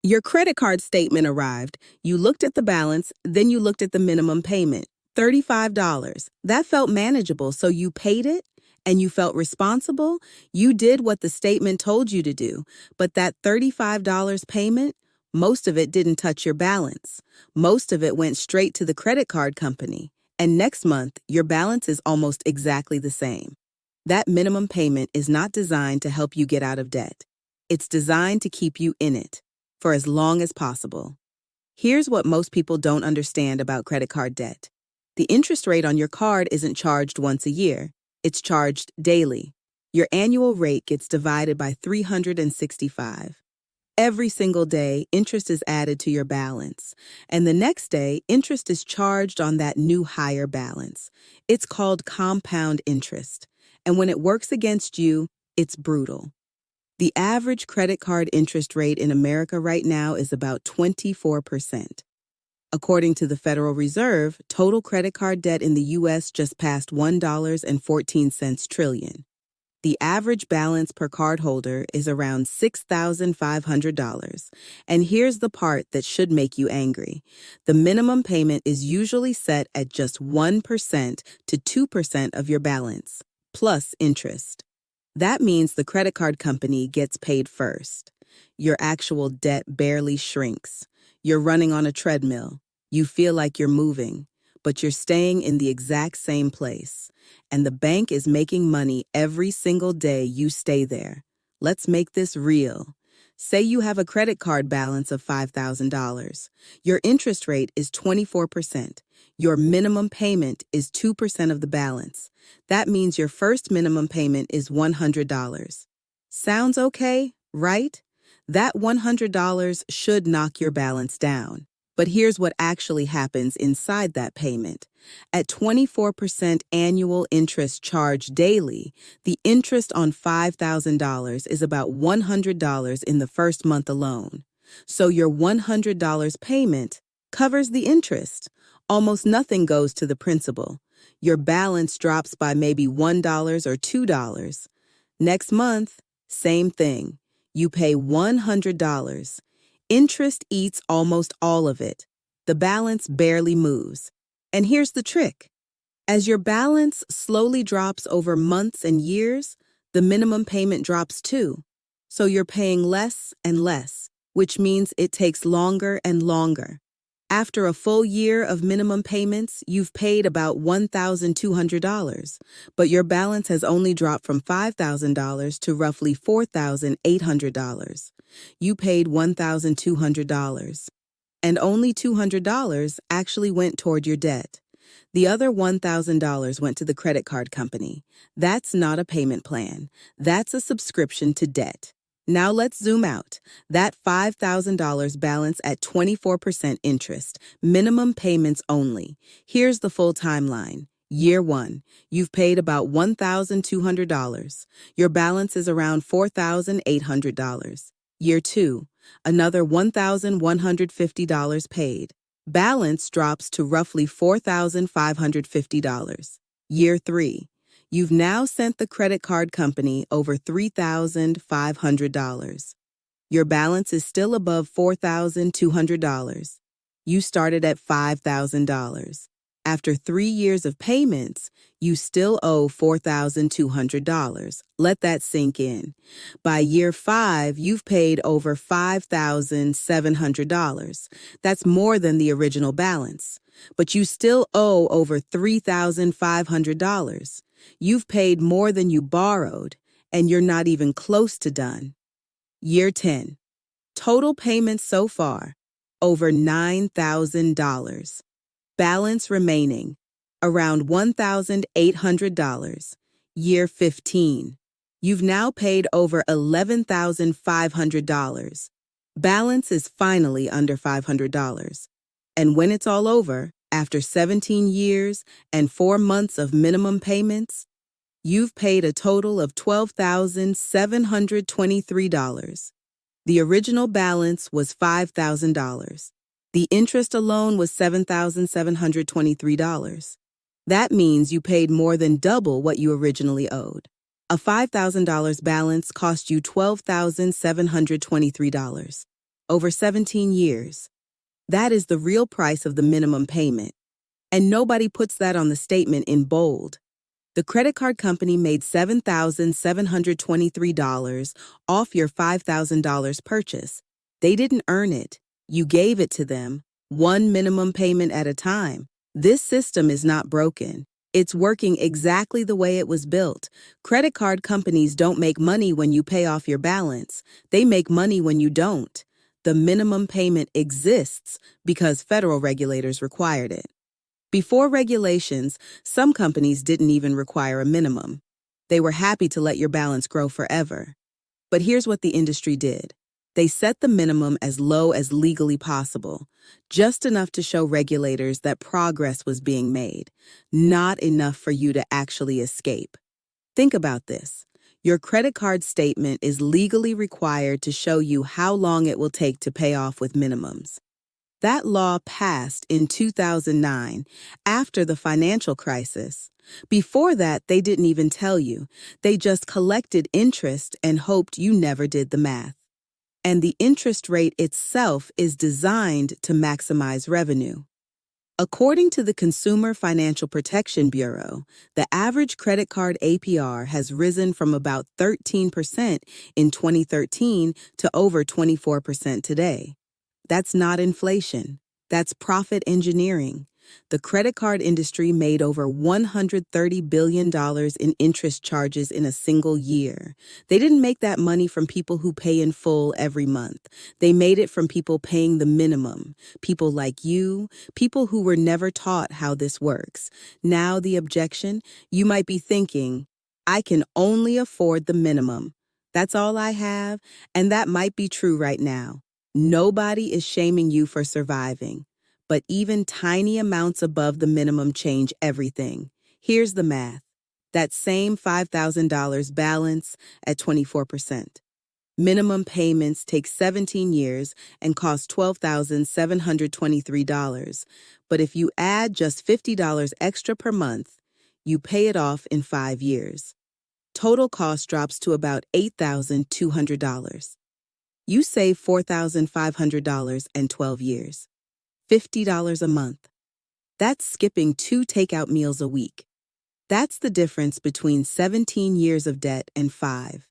Your credit card statement arrived. You looked at the balance, then you looked at the minimum payment. $35. That felt manageable, so you paid it and you felt responsible. You did what the statement told you to do. But that $35 payment, most of it didn't touch your balance. Most of it went straight to the credit card company. And next month, your balance is almost exactly the same. That minimum payment is not designed to help you get out of debt. It's designed to keep you in it for as long as possible. Here's what most people don't understand about credit card debt. The interest rate on your card isn't charged once a year. It's charged daily. Your annual rate gets divided by 365. Every single day, interest is added to your balance. And the next day, interest is charged on that new higher balance. It's called compound interest. And when it works against you, it's brutal. The average credit card interest rate in America right now is about 24%. According to the Federal Reserve, total credit card debt in the U.S. just passed $1.14 trillion. The average balance per cardholder is around $6,500. And here's the part that should make you angry. The minimum payment is usually set at just 1% to 2% of your balance, plus interest. That means the credit card company gets paid first. Your actual debt barely shrinks. You're running on a treadmill. You feel like you're moving, but you're staying in the exact same place. And the bank is making money every single day you stay there. Let's make this real. Say you have a credit card balance of $5,000. Your interest rate is 24%. Your minimum payment is 2% of the balance. That means your first minimum payment is $100. Sounds okay, right? That $100 should knock your balance down. But here's what actually happens inside that payment. At 24% annual interest charged daily, the interest on $5,000 is about $100 in the first month alone. So your $100 payment covers the interest. Almost nothing goes to the principal. Your balance drops by maybe $1 or $2. Next month, same thing. You pay $100. Interest eats almost all of it. The balance barely moves. And here's the trick. As your balance slowly drops over months and years, the minimum payment drops too. So you're paying less and less, which means it takes longer and longer. After a full year of minimum payments, you've paid about $1,200, but your balance has only dropped from $5,000 to roughly $4,800. You paid $1,200, and only $200 actually went toward your debt. The other $1,000 went to the credit card company. That's not a payment plan. That's a subscription to debt. Now let's zoom out. That $5,000 balance at 24% interest, minimum payments only. Here's the full timeline. Year 1, you've paid about $1,200. Your balance is around $4,800. Year 2, another $1,150 paid. Balance drops to roughly $4,550. Year 3, you've now sent the credit card company over $3,500. Your balance is still above $4,200. You started at $5,000. After 3 years of payments, you still owe $4,200. Let that sink in. By year 5, you've paid over $5,700. That's more than the original balance. But you still owe over $3,500. You've paid more than you borrowed, and you're not even close to done. Year 10. Total payments so far, over $9,000. Balance remaining, around $1,800. Year 15. You've now paid over $11,500. Balance is finally under $500. And when it's all over, after 17 years and 4 months of minimum payments, you've paid a total of $12,723. The original balance was $5,000. The interest alone was $7,723. That means you paid more than double what you originally owed. A $5,000 balance cost you $12,723. over 17 years. That is the real price of the minimum payment. And nobody puts that on the statement in bold. The credit card company made $7,723 off your $5,000 purchase. They didn't earn it. You gave it to them, one minimum payment at a time. This system is not broken. It's working exactly the way it was built. Credit card companies don't make money when you pay off your balance. They make money when you don't. The minimum payment exists because federal regulators required it. Before regulations, some companies didn't even require a minimum. They were happy to let your balance grow forever. But here's what the industry did. They set the minimum as low as legally possible, just enough to show regulators that progress was being made, not enough for you to actually escape. Think about this. Your credit card statement is legally required to show you how long it will take to pay off with minimums. That law passed in 2009, after the financial crisis. Before that, they didn't even tell you. They just collected interest and hoped you never did the math. And the interest rate itself is designed to maximize revenue. According to the Consumer Financial Protection Bureau, the average credit card APR has risen from about 13% in 2013 to over 24% today. That's not inflation. That's profit engineering. The credit card industry made over $130 billion in interest charges in a single year. They didn't make that money from people who pay in full every month. They made it from people paying the minimum, people like you, people who were never taught how this works. Now the objection, you might be thinking, I can only afford the minimum. That's all I have, and that might be true right now. Nobody is shaming you for surviving, but even tiny amounts above the minimum change everything. Here's the math. That same $5,000 balance at 24%. Minimum payments take 17 years and cost $12,723. But if you add just $50 extra per month, you pay it off in 5 years. Total cost drops to about $8,200. You save $4,500 in 12 years. $50 a month. That's skipping 2 takeout meals a week. That's the difference between 17 years of debt and 5.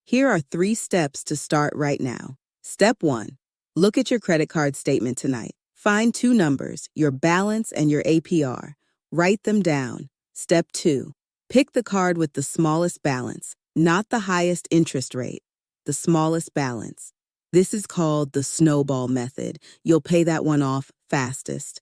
Here are 3 steps to start right now. Step 1. Look at your credit card statement tonight. Find 2 numbers, your balance and your APR. Write them down. Step 2. Pick the card with the smallest balance, not the highest interest rate. The smallest balance. This is called the Snowball method. You'll pay that one off fastest.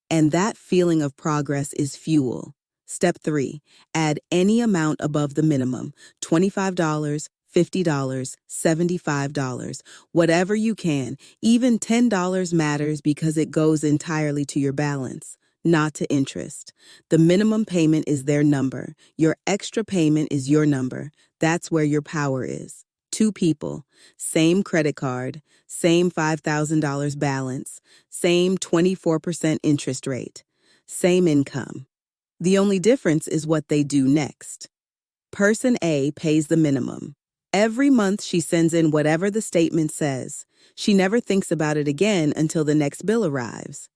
And that feeling of progress is fuel. Step 3. Add any amount above the minimum, $25, $50, $75, whatever you can. Even $10 matters because it goes entirely to your balance, not to interest. The minimum payment is their number. Your extra payment is your number. That's where your power is. 2 people, same credit card, same $5,000 balance, same 24% interest rate, same income. The only difference is what they do next. Person A pays the minimum. Every month she sends in whatever the statement says. She never thinks about it again until the next bill arrives.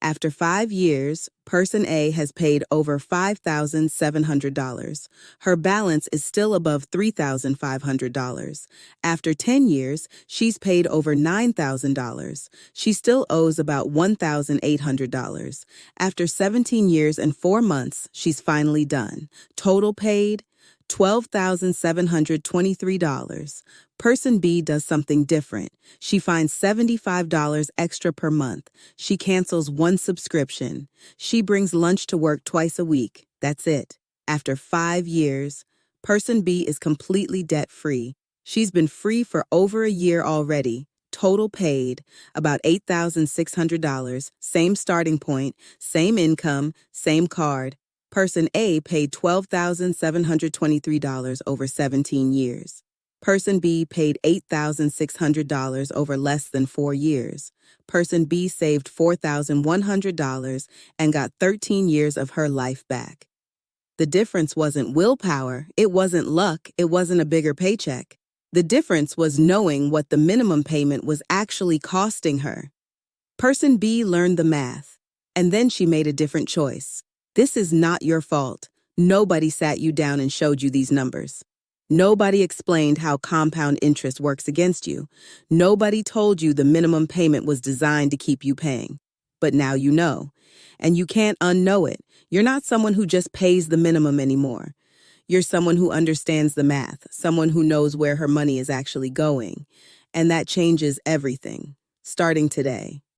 After 5 years, Person A has paid over $5,700. Her balance is still above $3,500. After 10 years, she's paid over $9,000. She still owes about $1,800. After 17 years and 4 months, she's finally done. Total paid, $12,723. Person B does something different. She finds $75 extra per month. She cancels 1 subscription. She brings lunch to work twice a week. That's it. After 5 years, Person B is completely debt-free. She's been free for over a year already. Total paid, about $8,600. Same starting point, same income, same card. Person A paid $12,723 over 17 years. Person B paid $8,600 over less than 4 years. Person B saved $4,100 and got 13 years of her life back. The difference wasn't willpower, it wasn't luck, it wasn't a bigger paycheck. The difference was knowing what the minimum payment was actually costing her. Person B learned the math, and then she made a different choice. This is not your fault. Nobody sat you down and showed you these numbers. Nobody explained how compound interest works against you. Nobody told you the minimum payment was designed to keep you paying. But now you know, and you can't unknow it. You're not someone who just pays the minimum anymore. You're someone who understands the math, someone who knows where her money is actually going. And that changes everything, starting today.